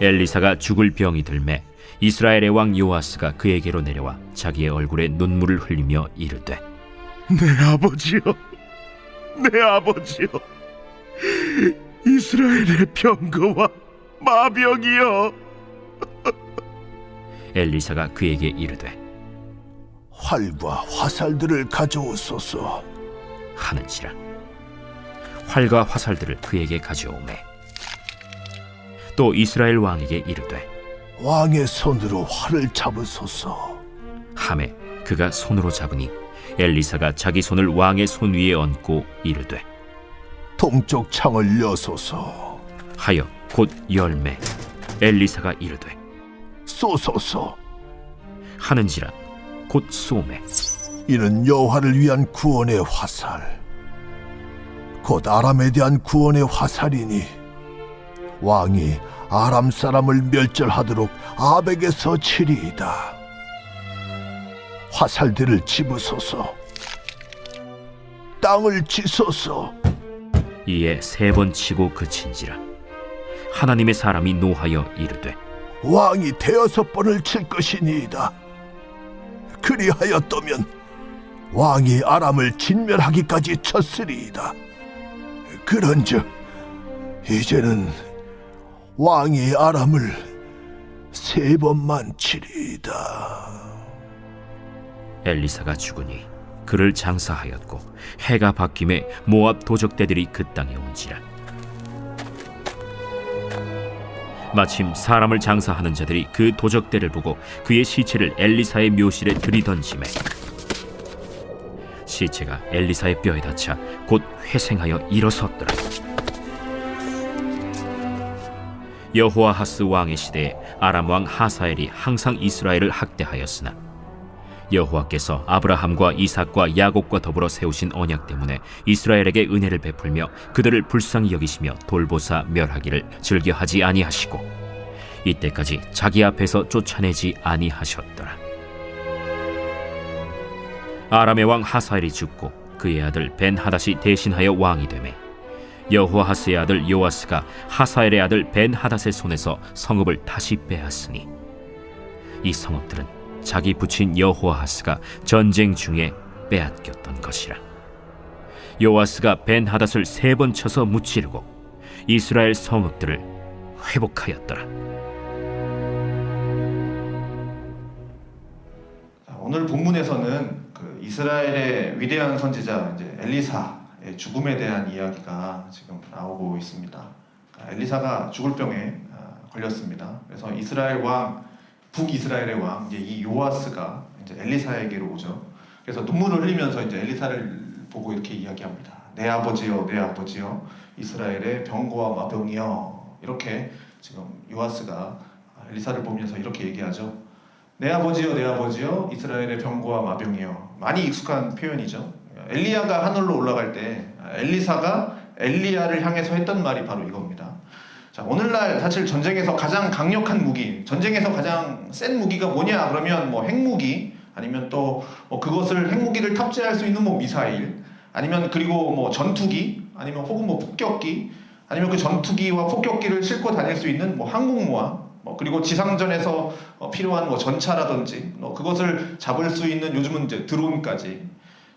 엘리사가 죽을 병이 들매 이스라엘의 왕 요아스가 그에게로 내려와 자기의 얼굴에 눈물을 흘리며 이르되, 내 아버지여, 내 아버지여, 이스라엘의 병거와 마병이여. 엘리사가 그에게 이르되, 활과 화살들을 가져오소서. 하는지라. 활과 화살들을 그에게 가져오매 또 이스라엘 왕에게 이르되, 왕의 손으로 활을 잡으소서. 하매 그가 손으로 잡으니 엘리사가 자기 손을 왕의 손 위에 얹고 이르되, 동쪽 창을 여소서. 하여 곧 열매. 엘리사가 이르되, 쏘소서. 하는지라. 곧 쏘매 이는 여호와를 위한 구원의 화살, 곧 아람에 대한 구원의 화살이니 왕이 아람 사람을 멸절하도록 아벡에서 치리이다. 화살들을 집으소서. 땅을 치소서. 이에 3번 치고 그친지라. 하나님의 사람이 노하여 이르되, 왕이 6번을 칠 것이니이다. 그리하였더면 왕이 아람을 진멸하기까지 쳤으리이다. 그런즉 이제는 왕이 아람을 3번만 치리이다. 엘리사가 죽으니 그를 장사하였고 해가 바뀜에 모압 도적대들이 그 땅에 온지라. 마침 사람을 장사하는 자들이 그 도적대를 보고 그의 시체를 엘리사의 묘실에 들이던지매 시체가 엘리사의 뼈에 닿자 곧 회생하여 일어섰더라. 여호아하스 왕의 시대에 아람 왕 하사엘이 항상 이스라엘을 학대하였으나 여호와께서 아브라함과 이삭과 야곱과 더불어 세우신 언약 때문에 이스라엘에게 은혜를 베풀며 그들을 불쌍히 여기시며 돌보사 멸하기를 즐겨하지 아니하시고 이때까지 자기 앞에서 쫓아내지 아니하셨더라. 아람의 왕 하사엘이 죽고 그의 아들 벤하닷이 대신하여 왕이 되매 여호아하스의 아들 요아스가 하사엘의 아들 벤하닷의 손에서 성읍을 다시 빼앗으니 이 성읍들은 자기 부친 여호아하스가 전쟁 중에 빼앗겼던 것이라. 요아스가 벤하닷을 3번 쳐서 무찌르고 이스라엘 성읍들을 회복하였더라. 오늘 본문에서는 그 이스라엘의 위대한 선지자 이제 엘리사의 죽음에 대한 이야기가 지금 나오고 있습니다. 엘리사가 죽을 병에 걸렸습니다. 그래서 이스라엘 왕, 북이스라엘의 왕 이제 이 요아스가 이제 엘리사에게로 오죠. 그래서 눈물을 흘리면서 이제 엘리사를 보고 이렇게 이야기합니다. 내 아버지여, 내 아버지여, 이스라엘의 병거와 마병이여. 이렇게 지금 요아스가 엘리사를 보면서 이렇게 얘기하죠. 내 아버지여, 내 아버지여, 이스라엘의 병거와 마병이여. 많이 익숙한 표현이죠. 엘리야가 하늘로 올라갈 때 엘리사가 엘리야를 향해서 했던 말이 바로 이겁니다. 자, 오늘날 사실 전쟁에서 가장 강력한 무기, 전쟁에서 가장 센 무기가 뭐냐? 그러면 뭐 핵무기, 아니면 또 뭐 그것을 핵무기를 탑재할 수 있는 뭐 미사일, 아니면 그리고 뭐 전투기, 아니면 혹은 뭐 폭격기, 아니면 그 전투기와 폭격기를 싣고 다닐 수 있는 뭐 항공모함, 뭐 그리고 지상전에서 필요한 뭐 전차라든지 뭐 그것을 잡을 수 있는 요즘은 이제 드론까지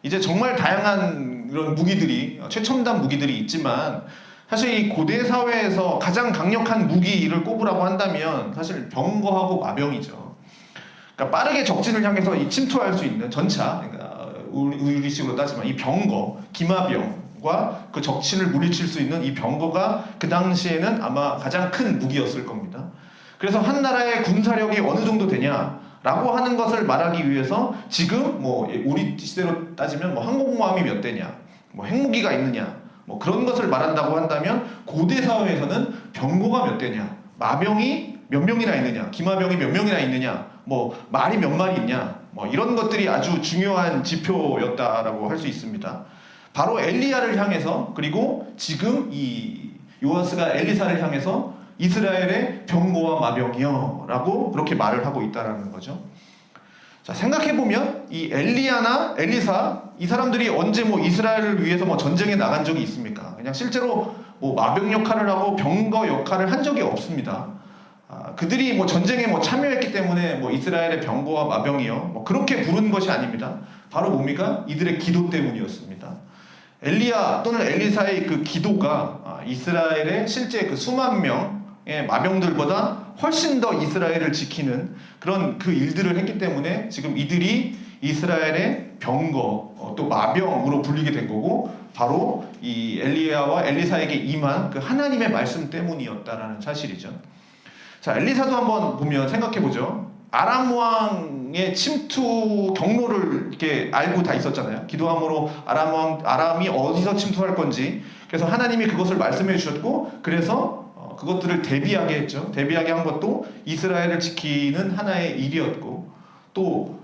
이제 정말 다양한 이런 무기들이 최첨단 무기들이 있지만 사실 이 고대 사회에서 가장 강력한 무기를 꼽으라고 한다면 사실 병거하고 마병이죠. 그러니까 빠르게 적진을 향해서 이 침투할 수 있는 전차, 그러니까 우리식으로 따지면 이 병거, 기마병과 그 적진을 물리칠 수 있는 이 병거가 그 당시에는 아마 가장 큰 무기였을 겁니다. 그래서 한 나라의 군사력이 어느 정도 되냐라고 하는 것을 말하기 위해서 지금 뭐 우리 시대로 따지면 뭐 항공모함이 몇 대냐, 뭐 핵무기가 있느냐, 뭐 그런 것을 말한다고 한다면 고대 사회에서는 병거가 몇 대냐, 마병이 몇 명이나 있느냐, 기마병이 몇 명이나 있느냐, 뭐 말이 몇 마리 있냐, 뭐 이런 것들이 아주 중요한 지표였다라고 할 수 있습니다. 바로 엘리야를 향해서, 그리고 지금 이 요아스가 엘리사를 향해서 이스라엘의 병거와 마병이여 라고 그렇게 말을 하고 있다는 거죠. 자, 생각해보면 이 엘리야나 엘리사, 이 사람들이 언제 뭐 이스라엘을 위해서 뭐 전쟁에 나간 적이 있습니까? 그냥 실제로 뭐 마병 역할을 하고 병거 역할을 한 적이 없습니다. 그들이 뭐 전쟁에 뭐 참여했기 때문에 뭐 이스라엘의 병거와 마병이요 뭐 그렇게 부른 것이 아닙니다. 바로 뭡니까? 이들의 기도 때문이었습니다. 엘리야 또는 엘리사의 그 기도가 이스라엘의 실제 그 수만 명의 마병들보다 훨씬 더 이스라엘을 지키는 그런 그 일들을 했기 때문에 지금 이들이 이스라엘의 병거 또 마병으로 불리게 된 거고 바로 이 엘리야와 엘리사에게 임한 그 하나님의 말씀 때문이었다라는 사실이죠. 자, 엘리사도 한번 보면 생각해 보죠. 아람 왕의 침투 경로를 이렇게 알고 다 있었잖아요. 기도함으로 아람이 어디서 침투할 건지 그래서 하나님이 그것을 말씀해 주셨고 그래서 그것들을 대비하게 했죠. 대비하게 한 것도 이스라엘을 지키는 하나의 일이었고 또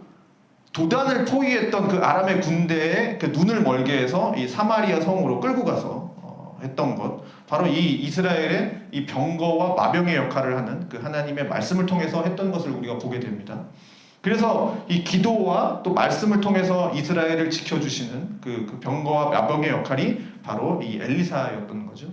도단을 포위했던 그 아람의 군대에 그 눈을 멀게 해서 이 사마리아 성으로 끌고 가서 했던 것 바로 이 이스라엘의 이 병거와 마병의 역할을 하는 그 하나님의 말씀을 통해서 했던 것을 우리가 보게 됩니다. 그래서 이 기도와 또 말씀을 통해서 이스라엘을 지켜주시는 그 병거와 마병의 역할이 바로 이 엘리사였던 거죠.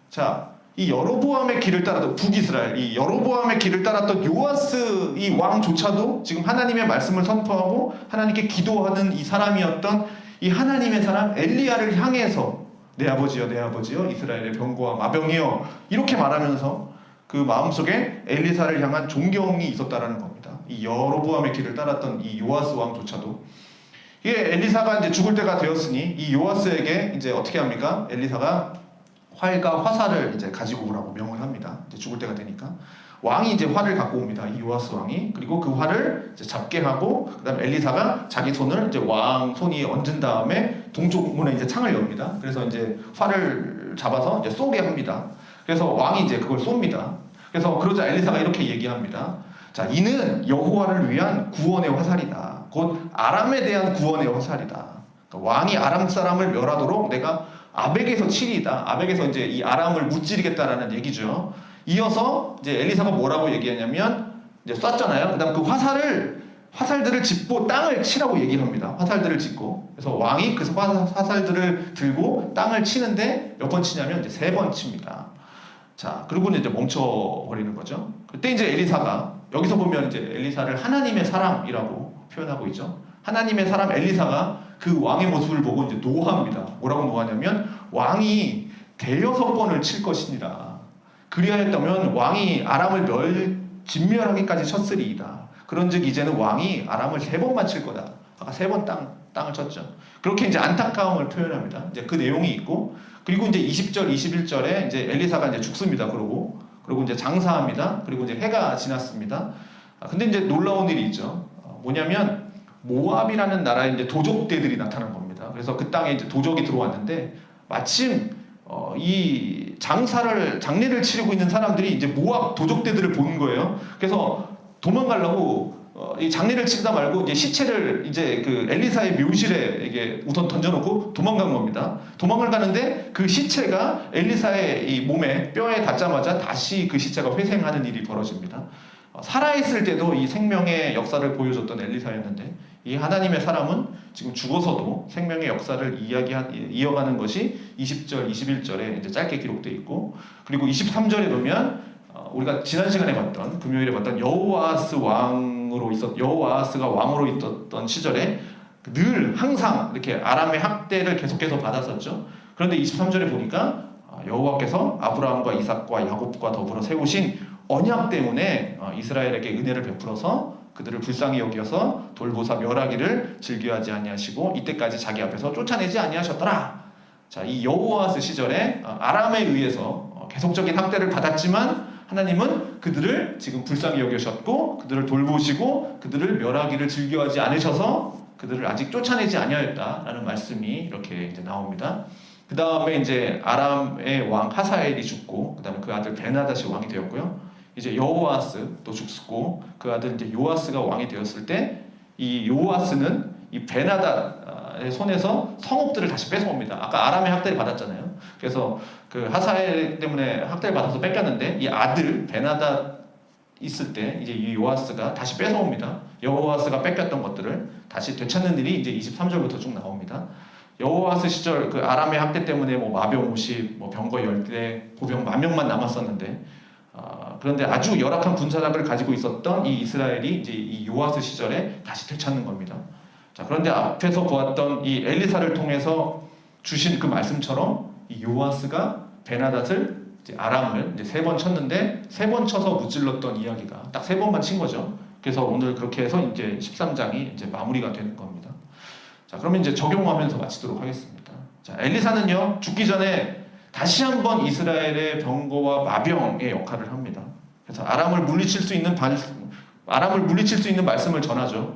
자, 이 여로보암의 길을 따랐던 북이스라엘, 이 여로보암의 길을 따랐던 요아스 이 왕조차도 지금 하나님의 말씀을 선포하고 하나님께 기도하는 이 사람이었던 이 하나님의 사람 엘리야를 향해서 내 아버지여 이스라엘의 병거와 마병이여 이렇게 말하면서 그 마음속에 엘리사를 향한 존경이 있었다라는 겁니다. 이 여로보암의 길을 따랐던 이 요아스 왕조차도 이게 엘리사가 이제 죽을 때가 되었으니 이 요아스에게 이제 어떻게 합니까? 엘리사가 활과 화살을 이제 가지고 오라고 명을 합니다. 이제 죽을 때가 되니까 왕이 이제 활을 갖고 옵니다. 이 요아스 왕이 그리고 그 활을 이제 잡게 하고 그다음에 엘리사가 자기 손을 이제 왕 손이 얹은 다음에 동쪽 문에 이제 창을 엽니다. 그래서 이제 활을 잡아서 이제 쏘게 합니다. 그래서 왕이 이제 그걸 쏩니다. 그래서 그러자 엘리사가 이렇게 얘기합니다. 자, 이는 여호와를 위한 구원의 화살이다. 곧 아람에 대한 구원의 화살이다. 그러니까 왕이 아람 사람을 멸하도록 내가 아벡에서 치리이다. 아벡에서 이제 이 아람을 무찌르겠다라는 얘기죠. 이어서 이제 엘리사가 뭐라고 얘기하냐면 이제 쐈잖아요. 그다음 그 화살들을 짚고 땅을 치라고 얘기합니다. 화살들을 짚고. 그래서 왕이 그 화살들을 들고 땅을 치는데 몇 번 치냐면 이제 3번 칩니다. 자, 그리고는 이제 멈춰버리는 거죠. 그때 이제 엘리사가 여기서 보면 이제 엘리사를 하나님의 사람이라고 표현하고 있죠. 하나님의 사람 엘리사가 그 왕의 모습을 보고 이제 노하합니다. 뭐라고 노하냐면 왕이 대여섯 번을 칠 것이니라. 그리하였다면 왕이 아람을 진멸하기까지 쳤으리이다. 그런즉 이제는 왕이 아람을 3번만 칠 거다. 아까 3번 땅을 쳤죠. 그렇게 이제 안타까움을 표현합니다. 이제 그 내용이 있고 그리고 이제 20절, 21절에 이제 엘리사가 이제 죽습니다. 그리고 이제 장사합니다. 그리고 이제 해가 지났습니다. 근데 이제 놀라운 일이 있죠. 뭐냐면 모압이라는 나라에 이제 도적대들이 나타난 겁니다. 그래서 그 땅에 이제 도적이 들어왔는데 마침 이 장례를 치르고 있는 사람들이 이제 모압 도적대들을 본 거예요. 그래서 도망가려고 이 장례를 치다 말고 이제 시체를 이제 그 엘리사의 묘실에 이게 우선 던져놓고 도망간 겁니다. 도망을 가는데 그 시체가 엘리사의 이 몸에 뼈에 닿자마자 다시 그 시체가 회생하는 일이 벌어집니다. 살아있을 때도 이 생명의 역사를 보여줬던 엘리사였는데 이 하나님의 사람은 지금 죽어서도 생명의 역사를 이어가는 것이 20절, 21절에 이제 짧게 기록되어 있고 그리고 23절에 보면 우리가 지난 시간에 봤던 금요일에 봤던 여호아스가 왕으로 있었던 시절에 늘 항상 이렇게 아람의 학대를 계속해서 받았었죠. 그런데 23절에 보니까 여호와께서 아브라함과 이삭과 야곱과 더불어 세우신 언약 때문에 이스라엘에게 은혜를 베풀어서 그들을 불쌍히 여기어서 돌보사 멸하기를 즐겨하지 아니하시고 이때까지 자기 앞에서 쫓아내지 아니하셨더라. 자, 이 여호아스 시절에 아람에 의해서 계속적인 학대를 받았지만 하나님은 그들을 지금 불쌍히 여기셨고 그들을 돌보시고 그들을 멸하기를 즐겨하지 않으셔서 그들을 아직 쫓아내지 아니하였다라는 말씀이 이렇게 이제 나옵니다. 그 다음에 이제 아람의 왕 하사엘이 죽고 그 다음에 그 아들 베나닷이 왕이 되었고요. 이제 여호아스도 죽고 그 아들 이제 요아스가 왕이 되었을 때 이 요아스는 이 베나닷의 손에서 성읍들을 다시 뺏어옵니다. 아까 아람의 학대를 받았잖아요. 그래서 그 하사엘 때문에 학대를 받아서 뺏겼는데 이 아들 베나닷 있을 때 이제 이 요아스가 다시 뺏어옵니다. 여호아스가 뺏겼던 것들을 다시 되찾는 일이 이제 23절부터 쭉 나옵니다. 여호와스 시절 그 아람의 학대 때문에 뭐 마병 50, 뭐 병거 10대, 보병 10,000명 남았었는데 그런데 아주 열악한 군사력을 가지고 있었던 이 이스라엘이 이제 이 요아스 시절에 다시 되찾는 겁니다. 자, 그런데 앞에서 보았던 이 엘리사를 통해서 주신 그 말씀처럼 이 요아스가 베나닷을 이제 아람을 이제 3번 쳤는데 3번 쳐서 무찔렀던 이야기가 딱 3번만 친 거죠. 그래서 오늘 그렇게 해서 이제 13장이 이제 마무리가 되는 겁니다. 자, 그러면 이제 적용하면서 마치도록 하겠습니다. 자, 엘리사는요, 죽기 전에 다시 한번 이스라엘의 병거와 마병의 역할을 합니다. 그래서 아람을 물리칠 수 있는 말씀을 전하죠.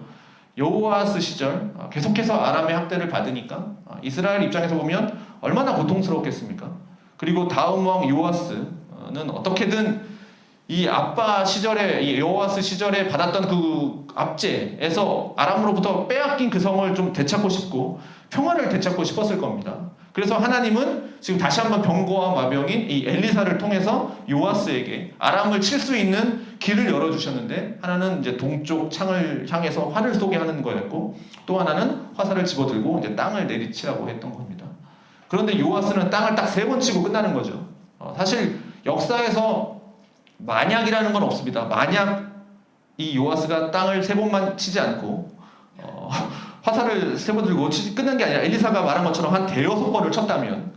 여호아스 시절 계속해서 아람의 학대를 받으니까 이스라엘 입장에서 보면 얼마나 고통스럽겠습니까? 그리고 다음 왕 요아스는 어떻게든 이 아빠 시절에 이 여호아스 시절에 받았던 그 압제에서 아람으로부터 빼앗긴 그 성을 좀 되찾고 싶고 평화를 되찾고 싶었을 겁니다. 그래서 하나님은 지금 다시 한번 병거와 마병인 이 엘리사를 통해서 요아스에게 아람을 칠 수 있는 길을 열어주셨는데 하나는 이제 동쪽 창을 향해서 활을 쏘게 하는 거였고 또 하나는 화살을 집어들고 이제 땅을 내리치라고 했던 겁니다. 그런데 요아스는 땅을 딱 3번 치고 끝나는 거죠. 사실 역사에서 만약이라는 건 없습니다. 만약 이 요아스가 땅을 3번만 치지 않고 화살을 3번 들고 끝난 게 아니라 엘리사가 말한 것처럼 한 5-6번을 쳤다면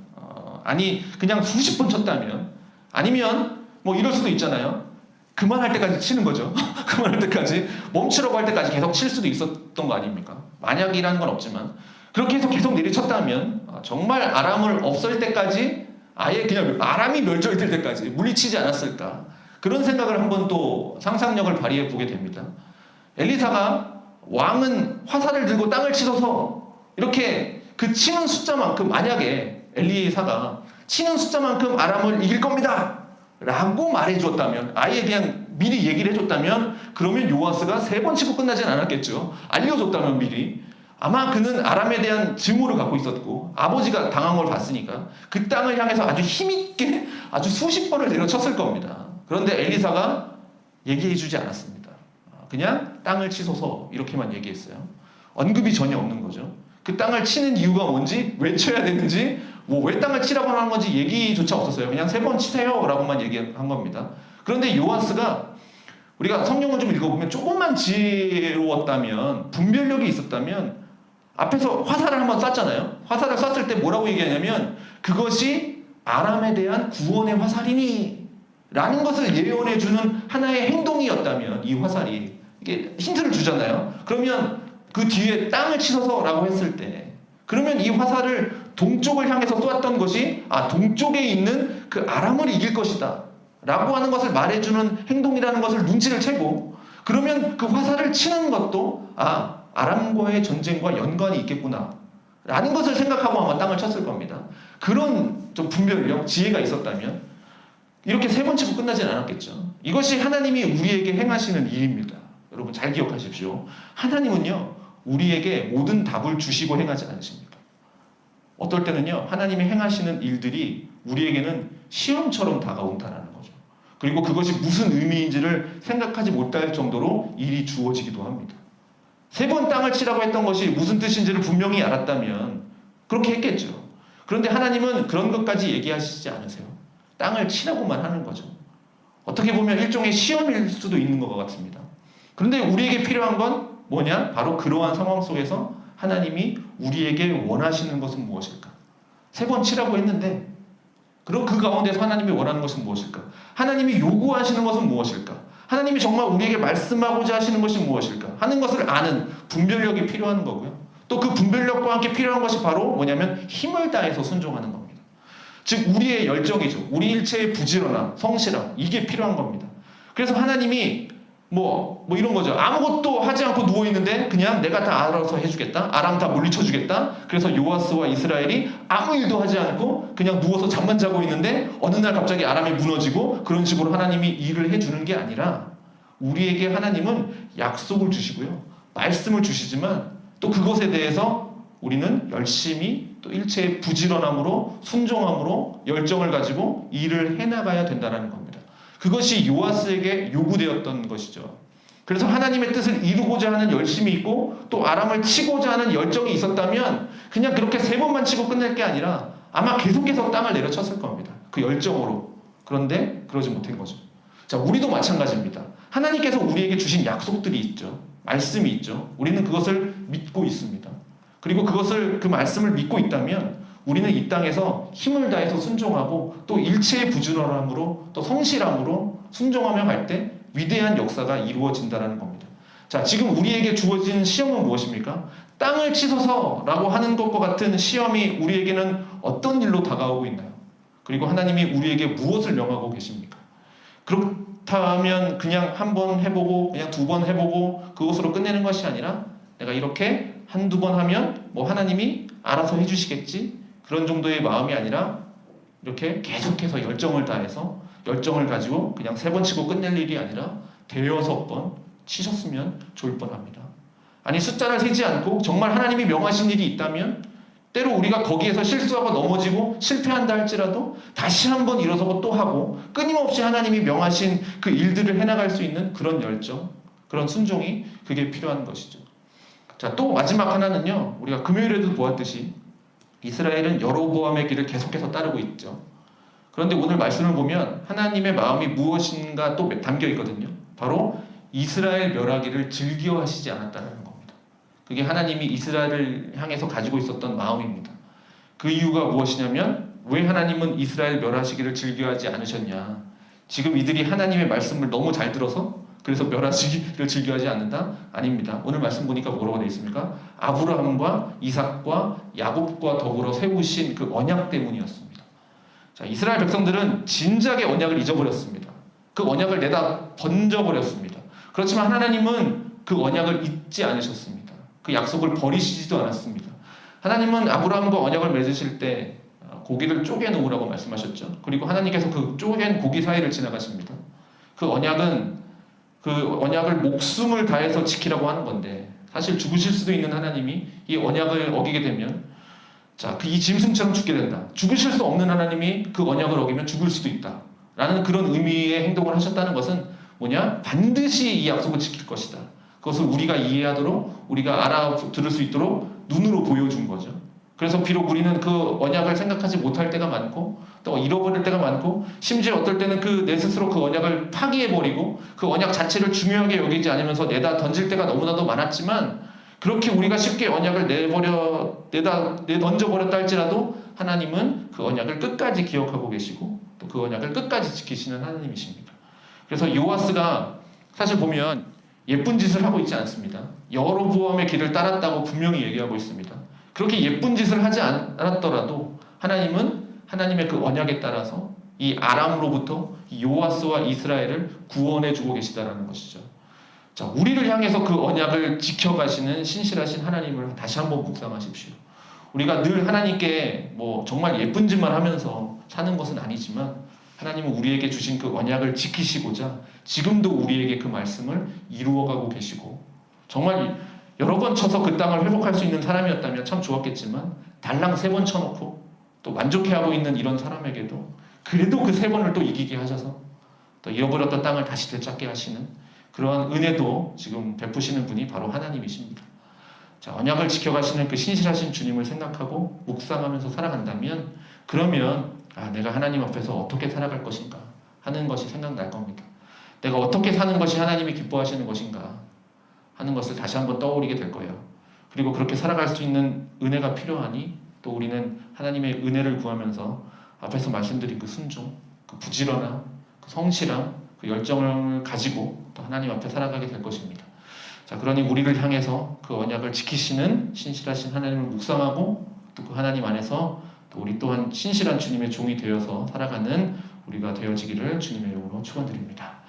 아니 그냥 수십 번 쳤다면 아니면 뭐 이럴 수도 있잖아요. 그만할 때까지 치는 거죠. 그만할 때까지 멈추라고 할 때까지 계속 칠 수도 있었던 거 아닙니까? 만약이라는 건 없지만 그렇게 해서 계속 내리쳤다면 정말 아람을 없앨 때까지 아예 그냥 아람이 멸절될 때까지 물리치지 않았을까 그런 생각을 한번 또 상상력을 발휘해 보게 됩니다. 엘리사가 왕은 화살을 들고 땅을 치셔서 이렇게 그 치는 숫자만큼 만약에 엘리사가 치는 숫자만큼 아람을 이길 겁니다 라고 말해줬다면 아예 그냥 미리 얘기를 해줬다면 그러면 요아스가 3번 치고 끝나진 않았겠죠. 알려줬다면 미리 아마 그는 아람에 대한 증오를 갖고 있었고 아버지가 당한 걸 봤으니까 그 땅을 향해서 아주 힘있게 아주 수십 번을 내려쳤을 겁니다. 그런데 엘리사가 얘기해주지 않았습니다. 그냥 땅을 치소서 이렇게만 얘기했어요. 언급이 전혀 없는 거죠. 그 땅을 치는 이유가 뭔지 왜 쳐야 되는지 뭐 왜 땅을 치라고 하는 건지 얘기조차 없었어요. 그냥 3번 치세요 라고만 얘기한 겁니다. 그런데 요아스가 우리가 성경을 좀 읽어보면 조금만 지혜로웠다면 분별력이 있었다면 앞에서 화살을 한번 쐈잖아요. 화살을 쐈을 때 뭐라고 얘기하냐면 그것이 아람에 대한 구원의 화살이니 라는 것을 예언해주는 하나의 행동이었다면 이 화살이 이게 힌트를 주잖아요. 그러면 그 뒤에 땅을 치소서 라고 했을 때 그러면 이 화살을 동쪽을 향해서 쏘았던 것이 동쪽에 있는 그 아람을 이길 것이다 라고 하는 것을 말해주는 행동이라는 것을 눈치를 채고 그러면 그 화살을 치는 것도 아람과의 전쟁과 연관이 있겠구나 라는 것을 생각하고 아마 땅을 쳤을 겁니다. 그런 좀 분별력, 지혜가 있었다면 이렇게 3번 치고 끝나진 않았겠죠. 이것이 하나님이 우리에게 행하시는 일입니다. 여러분 잘 기억하십시오. 하나님은요 우리에게 모든 답을 주시고 행하지 않으십니다. 어떨 때는요 하나님이 행하시는 일들이 우리에게는 시험처럼 다가온다는 거죠. 그리고 그것이 무슨 의미인지를 생각하지 못할 정도로 일이 주어지기도 합니다. 3번 땅을 치라고 했던 것이 무슨 뜻인지를 분명히 알았다면 그렇게 했겠죠. 그런데 하나님은 그런 것까지 얘기하시지 않으세요. 땅을 치라고만 하는 거죠. 어떻게 보면 일종의 시험일 수도 있는 것 같습니다. 그런데 우리에게 필요한 건 뭐냐? 바로 그러한 상황 속에서 하나님이 우리에게 원하시는 것은 무엇일까? 3번 치라고 했는데 그럼 그 가운데서 하나님이 원하는 것은 무엇일까? 하나님이 요구하시는 것은 무엇일까? 하나님이 정말 우리에게 말씀하고자 하시는 것이 무엇일까? 하는 것을 아는 분별력이 필요한 거고요. 또 그 분별력과 함께 필요한 것이 바로 뭐냐면 힘을 다해서 순종하는 겁니다. 즉 우리의 열정이죠. 우리 일체의 부지런함, 성실함 이게 필요한 겁니다. 그래서 하나님이 뭐 이런 거죠. 아무것도 하지 않고 누워있는데 그냥 내가 다 알아서 해주겠다. 아람 다 물리쳐주겠다. 그래서 요아스와 이스라엘이 아무 일도 하지 않고 그냥 누워서 잠만 자고 있는데 어느 날 갑자기 아람이 무너지고 그런 식으로 하나님이 일을 해주는 게 아니라 우리에게 하나님은 약속을 주시고요. 말씀을 주시지만 또 그것에 대해서 우리는 열심히 또 일체의 부지런함으로 순종함으로 열정을 가지고 일을 해나가야 된다는 겁니다. 그것이 요아스에게 요구되었던 것이죠. 그래서 하나님의 뜻을 이루고자 하는 열심이 있고 또 아람을 치고자 하는 열정이 있었다면 그냥 그렇게 3번만 치고 끝낼 게 아니라 아마 계속해서 땅을 내려쳤을 겁니다. 그 열정으로. 그런데 그러지 못한 거죠. 자, 우리도 마찬가지입니다. 하나님께서 우리에게 주신 약속들이 있죠. 말씀이 있죠. 우리는 그것을 믿고 있습니다. 그리고 그 말씀을 믿고 있다면 우리는 이 땅에서 힘을 다해서 순종하고 또 일체의 부지런함으로 또 성실함으로 순종하며 갈 때 위대한 역사가 이루어진다는 겁니다. 자, 지금 우리에게 주어진 시험은 무엇입니까? 땅을 치소서라고 하는 것과 같은 시험이 우리에게는 어떤 일로 다가오고 있나요? 그리고 하나님이 우리에게 무엇을 명하고 계십니까? 그렇다면 그냥 한 번 해보고 그냥 2번 해보고 그것으로 끝내는 것이 아니라 내가 이렇게 한두 번 하면 뭐 하나님이 알아서 해주시겠지 그런 정도의 마음이 아니라 이렇게 계속해서 열정을 다해서 열정을 가지고 그냥 3번 치고 끝낼 일이 아니라 5-6번 치셨으면 좋을 뻔합니다. 아니 숫자를 세지 않고 정말 하나님이 명하신 일이 있다면 때로 우리가 거기에서 실수하고 넘어지고 실패한다 할지라도 다시 한번 일어서고 또 하고 끊임없이 하나님이 명하신 그 일들을 해나갈 수 있는 그런 열정, 그런 순종이 그게 필요한 것이죠. 자, 또 마지막 하나는요. 우리가 금요일에도 보았듯이 이스라엘은 여로보암의 길을 계속해서 따르고 있죠. 그런데 오늘 말씀을 보면 하나님의 마음이 무엇인가 또 담겨 있거든요. 바로 이스라엘 멸하기를 즐겨하시지 않았다는 겁니다. 그게 하나님이 이스라엘을 향해서 가지고 있었던 마음입니다. 그 이유가 무엇이냐면 왜 하나님은 이스라엘 멸하시기를 즐겨하지 않으셨냐. 지금 이들이 하나님의 말씀을 너무 잘 들어서 그래서 멸하시기를 즐겨하지 않는다? 아닙니다. 오늘 말씀 보니까 뭐라고 되어 있습니까? 아브라함과 이삭과 야곱과 더불어 세우신 그 언약 때문이었습니다. 자, 이스라엘 백성들은 진작에 언약을 잊어버렸습니다. 그 언약을 내다 번져버렸습니다. 그렇지만 하나님은 그 언약을 잊지 않으셨습니다. 그 약속을 버리시지도 않았습니다. 하나님은 아브라함과 언약을 맺으실 때 고기를 쪼개 놓으라고 말씀하셨죠. 그리고 하나님께서 그 쪼갠 고기 사이를 지나가십니다. 그 언약을 목숨을 다해서 지키라고 하는 건데 사실 죽으실 수도 있는 하나님이 이 언약을 어기게 되면 자, 이 짐승처럼 죽게 된다. 죽으실 수 없는 하나님이 그 언약을 어기면 죽을 수도 있다. 라는 그런 의미의 행동을 하셨다는 것은 뭐냐? 반드시 이 약속을 지킬 것이다. 그것을 우리가 이해하도록 우리가 알아들을 수 있도록 눈으로 보여준 거죠. 그래서 비록 우리는 그 언약을 생각하지 못할 때가 많고 또 잃어버릴 때가 많고 심지어 어떨 때는 내 스스로 그 언약을 파기해버리고 그 언약 자체를 중요하게 여기지 않으면서 내다 던질 때가 너무나도 많았지만 그렇게 우리가 쉽게 언약을 내던져버렸다 할지라도 하나님은 그 언약을 끝까지 기억하고 계시고 또 그 언약을 끝까지 지키시는 하나님이십니다. 그래서 요아스가 사실 보면 예쁜 짓을 하고 있지 않습니다. 여로보암의 길을 따랐다고 분명히 얘기하고 있습니다. 그렇게 예쁜 짓을 하지 않았더라도 하나님은 하나님의 그 언약에 따라서 이 아람으로부터 요아스와 이스라엘을 구원해주고 계시다라는 것이죠. 자, 우리를 향해서 그 언약을 지켜가시는 신실하신 하나님을 다시 한번 묵상하십시오. 우리가 늘 하나님께 정말 예쁜 짓만 하면서 사는 것은 아니지만 하나님은 우리에게 주신 그 언약을 지키시고자 지금도 우리에게 그 말씀을 이루어가고 계시고 정말 여러 번 쳐서 그 땅을 회복할 수 있는 사람이었다면 참 좋았겠지만 달랑 3번 쳐놓고 또 만족해하고 있는 이런 사람에게도 그래도 그 3번을 또 이기게 하셔서 또 잃어버렸던 땅을 다시 되찾게 하시는 그러한 은혜도 지금 베푸시는 분이 바로 하나님이십니다. 자, 언약을 지켜가시는 그 신실하신 주님을 생각하고 묵상하면서 살아간다면 그러면 내가 하나님 앞에서 어떻게 살아갈 것인가 하는 것이 생각날 겁니다. 내가 어떻게 사는 것이 하나님이 기뻐하시는 것인가 하는 것을 다시 한번 떠올리게 될 거예요. 그리고 그렇게 살아갈 수 있는 은혜가 필요하니 또 우리는 하나님의 은혜를 구하면서 앞에서 말씀드린 그 순종, 그 부지런함, 그 성실함, 그 열정을 가지고 또 하나님 앞에 살아가게 될 것입니다. 자, 그러니 우리를 향해서 그 언약을 지키시는 신실하신 하나님을 묵상하고 또 그 하나님 안에서 또 우리 또한 신실한 주님의 종이 되어서 살아가는 우리가 되어지기를 주님의 이름으로 축원드립니다.